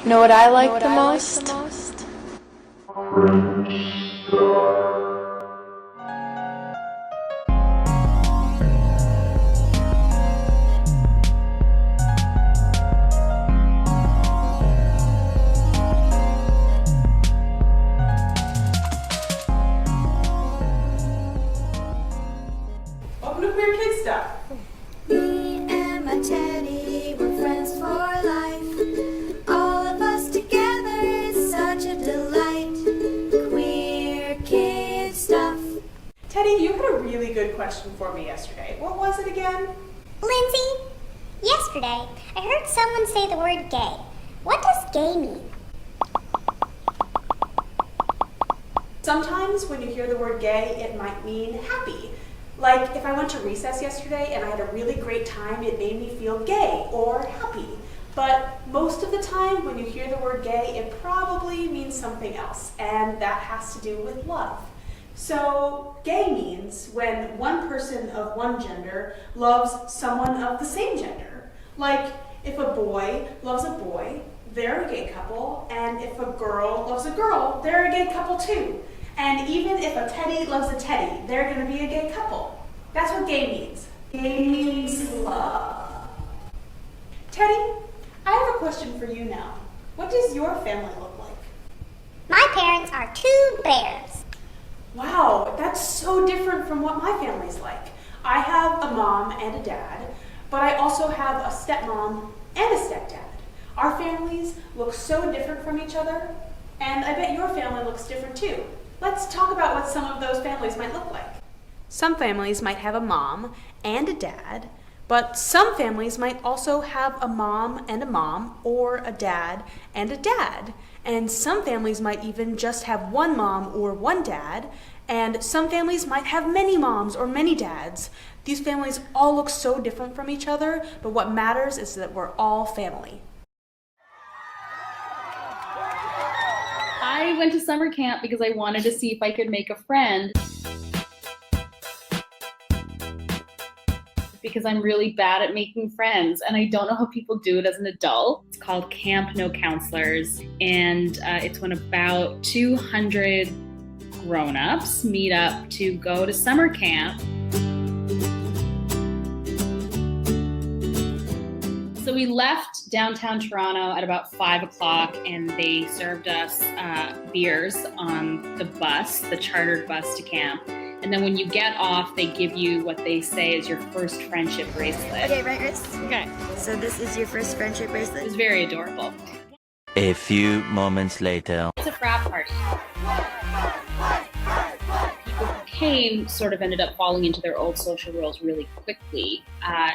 Know what I like the most? Welcome to Queer Kid Stuff. Me and my teddy, we're friends for life. All of us together is such a delight. Queer Kid Stuff. Teddy, you had a really good question for me yesterday. What was it again? Lindsay, yesterday I heard someone say the word gay. What does gay mean? Sometimes when you hear the word gay, it might mean happy. Like if I went to recess yesterday and I had a really great time, it made me feel gay or happy. But most of the time when you hear the word gay, it probably means something else, and that has to do with love. So gay means when one person of one gender loves someone of the same gender. Like if a boy loves a boy, they're a gay couple, and if a girl loves a girl, they're a gay couple too. And even if a teddy loves a teddy, they're going to be a gay couple. That's what gay means. Gay means love. Teddy, I have a question for you now. What does your family look like? My parents are two bears. Wow, that's so different from what my family's like. I have a mom and a dad, but I also have a stepmom and a stepdad. Our families look so different from each other, and I bet your family looks different too. Let's talk about what some of those families might look like. Some families might have a mom and a dad, but some families might also have a mom or a dad and a dad. And some families might even just have one mom or one dad, and some families might have many moms or many dads. These families all look so different from each other, but what matters is that we're all family. I went to summer camp because I wanted to see if I could make a friend. Because I'm really bad at making friends and I don't know how people do it as an adult. It's called Camp No Counselors, and it's when about 200 grown-ups meet up to go to summer camp. So we left downtown Toronto at about 5 o'clock and they served us beers on the bus, the chartered bus to camp. And then when you get off, they give you what they say is your first friendship bracelet. Okay, right wrist. Okay. So this is your first friendship It bracelet? was very adorable. A few moments later. It's a frat party. People who came sort of ended up falling into their old social roles really quickly.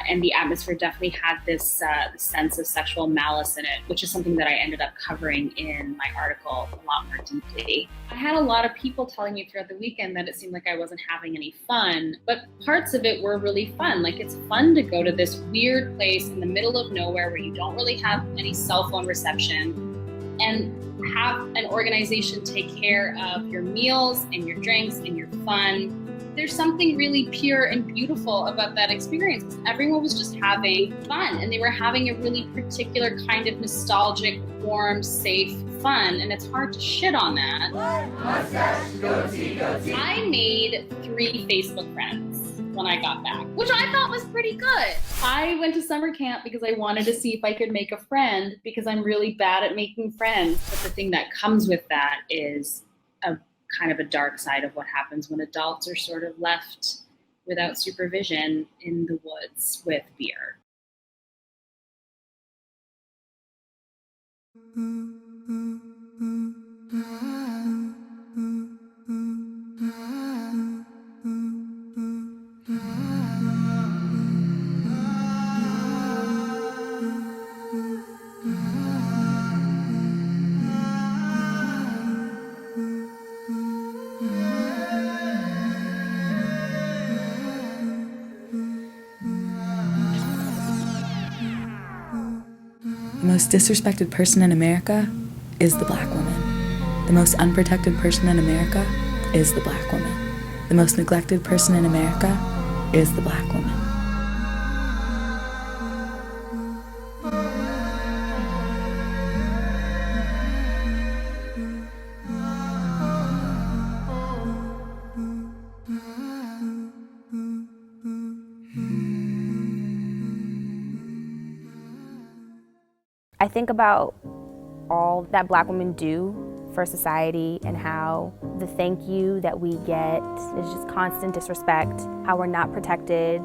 And the atmosphere definitely had this sense of sexual malice in it, which is something that I ended up covering in my article a lot more deeply. I had a lot of people telling me throughout the weekend that it seemed like I wasn't having any fun, but parts of it were really fun. Like it's fun to go to this weird place in the middle of nowhere where you don't really have any cell phone reception and have an organization take care of your meals and your drinks and your fun. There's something really pure and beautiful about that experience because everyone was just having fun and they were having a really particular kind of nostalgic, warm, safe fun, and it's hard to shit on that. I made 3 Facebook friends when I got back, which I thought was pretty good. I went to summer camp because I wanted to see if I could make a friend because I'm really bad at making friends. But the thing that comes with that is a kind of a dark side of what happens when adults are sort of left without supervision in the woods with beer. The most disrespected person in America is the black woman. The most unprotected person in America is the black woman. The most neglected person in America is the black woman. I think about all that Black women do for society and how the thank you that we get is just constant disrespect, how we're not protected,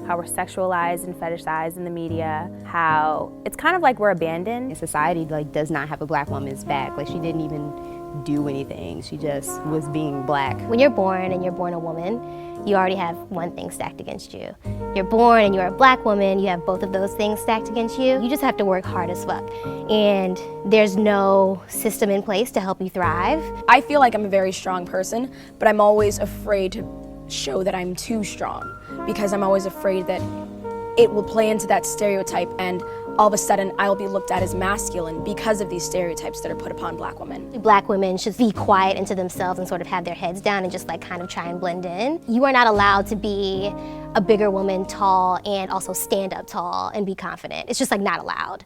how we're sexualized and fetishized in the media, how it's kind of like we're abandoned. Society does not have a Black woman's back. She didn't even do anything. She just was being Black. When you're born and you're born a woman, you already have one thing stacked against you. You're born and you're a Black woman, you have both of those things stacked against you. You just have to work hard as fuck. And there's no system in place to help you thrive. I feel like I'm a very strong person, but I'm always afraid to show that I'm too strong because I'm always afraid that it will play into that stereotype and all of a sudden I'll be looked at as masculine because of these stereotypes that are put upon Black women. Black women should be quiet into themselves and sort of have their heads down and just kind of try and blend in. You are not allowed to be a bigger woman, tall, and also stand up tall and be confident. It's just not allowed.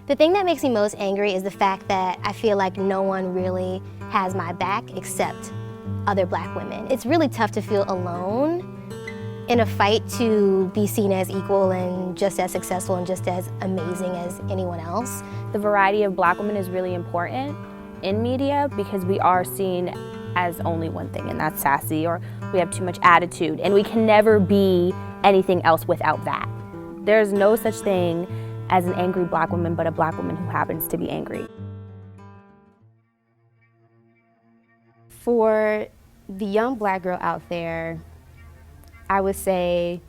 The thing that makes me most angry is the fact that I feel like no one really has my back except other Black women. It's really tough to feel alone in a fight to be seen as equal and just as successful and just as amazing as anyone else. The variety of Black women is really important in media because we are seen as only one thing, and that's sassy, or we have too much attitude, and we can never be anything else without that. There's no such thing as an angry Black woman, but a Black woman who happens to be angry. For the young Black girl out there, I would say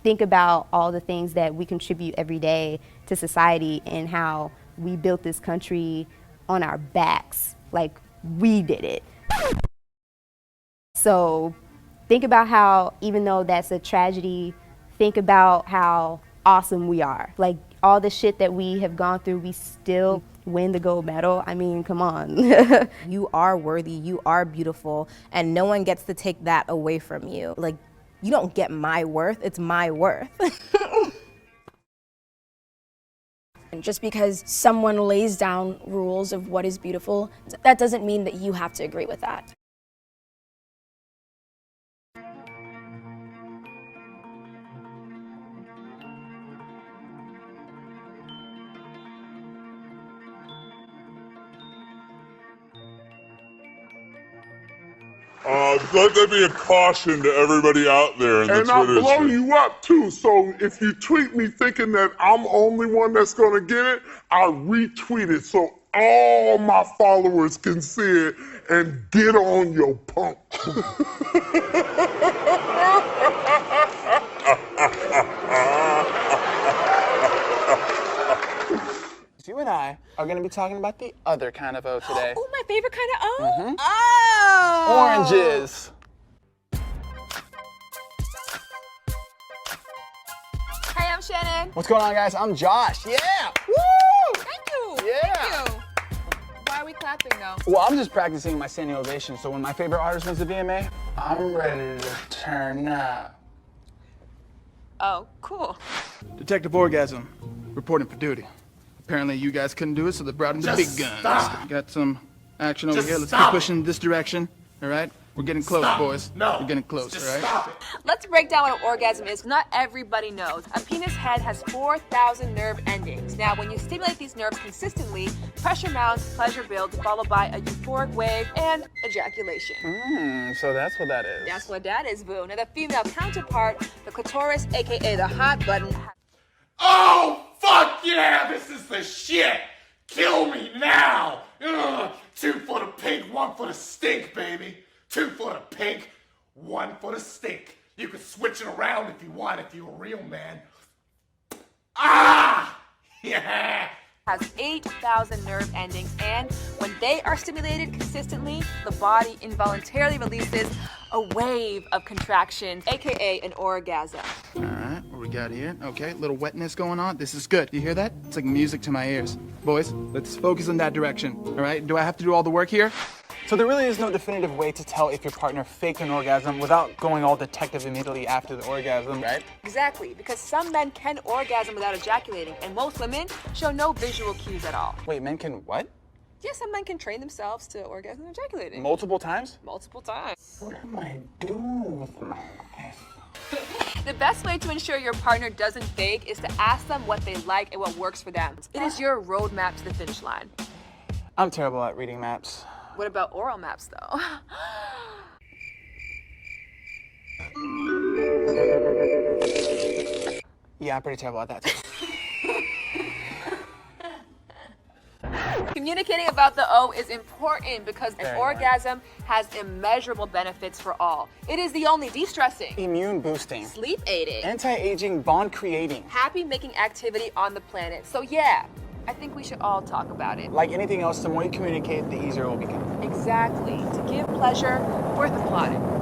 think about all the things that we contribute every day to society and how we built this country on our backs. We did it. So think about how, even though that's a tragedy, think about how awesome we are. All the shit that we have gone through, we still win the gold medal. I mean, come on. You are worthy, you are beautiful, and no one gets to take that away from you. You don't get my worth, it's my worth. And just because someone lays down rules of what is beautiful, that doesn't mean that you have to agree with that. Let there be a caution to everybody out there. And I'll blow you up too, so if you tweet me thinking that I'm the only one that's gonna get it, I'll retweet it so all my followers can see it and get on your punk. You and I are going to be talking about the other kind of O today. Oh, my favorite kind of O? Mm-hmm. Oh! Oranges. Hey, I'm Shannon. What's going on, guys? I'm Josh. Yeah! Woo! Thank you. Yeah. Thank you. Why are we clapping, though? Well, I'm just practicing my standing ovation, so when my favorite artist wins the VMA, I'm ready to turn up. Oh, cool. Detective Orgasm, reporting for duty. Apparently you guys couldn't do it, so they brought in the big guns. Stop. Got some action over here. Let's keep pushing this direction, all right? We're getting close, boys. No. We're getting close, all right? Stop it. Let's break down what an orgasm is. Not everybody knows. A penis head has 4,000 nerve endings. Now, when you stimulate these nerves consistently, pressure mounts, pleasure builds, followed by a euphoric wave and ejaculation. So that's what that is. That's what that is, boo. Now, the female counterpart, the clitoris, aka the hot button. Oh, fuck yeah, this is the shit. Kill me now. Ugh. 2 for the pink, 1 for the stink, baby. 2 for the pink, 1 for the stink. You can switch it around if you want, if you're a real man. Ah! Yeah! Has 8,000 nerve endings, and when they are stimulated consistently, the body involuntarily releases a wave of contraction, aka an orgasm. All right, what we got here? Okay, little wetness going on. This is good. You hear that? It's like music to my ears. Boys, let's focus in that direction, all right? Do I have to do all the work here? So there really is no definitive way to tell if your partner faked an orgasm without going all detective immediately after the orgasm, right? Exactly, because some men can orgasm without ejaculating, and most women show no visual cues at all. Wait, men can what? Yeah, some men can train themselves to orgasm without ejaculating. Multiple times? Multiple times. What am I doing with my life? The best way to ensure your partner doesn't fake is to ask them what they like and what works for them. It is your roadmap to the finish line. I'm terrible at reading maps. What about oral maps, though? Yeah, I'm pretty terrible at that too. Communicating about the O is important because an orgasm has immeasurable benefits for all. It is the only de-stressing, Immune boosting, sleep aiding, anti-aging, bond creating, happy making activity on the planet. So yeah, I think we should all talk about it. like anything else, the more you communicate, the easier it will become. Exactly. To give pleasure, worth applauding.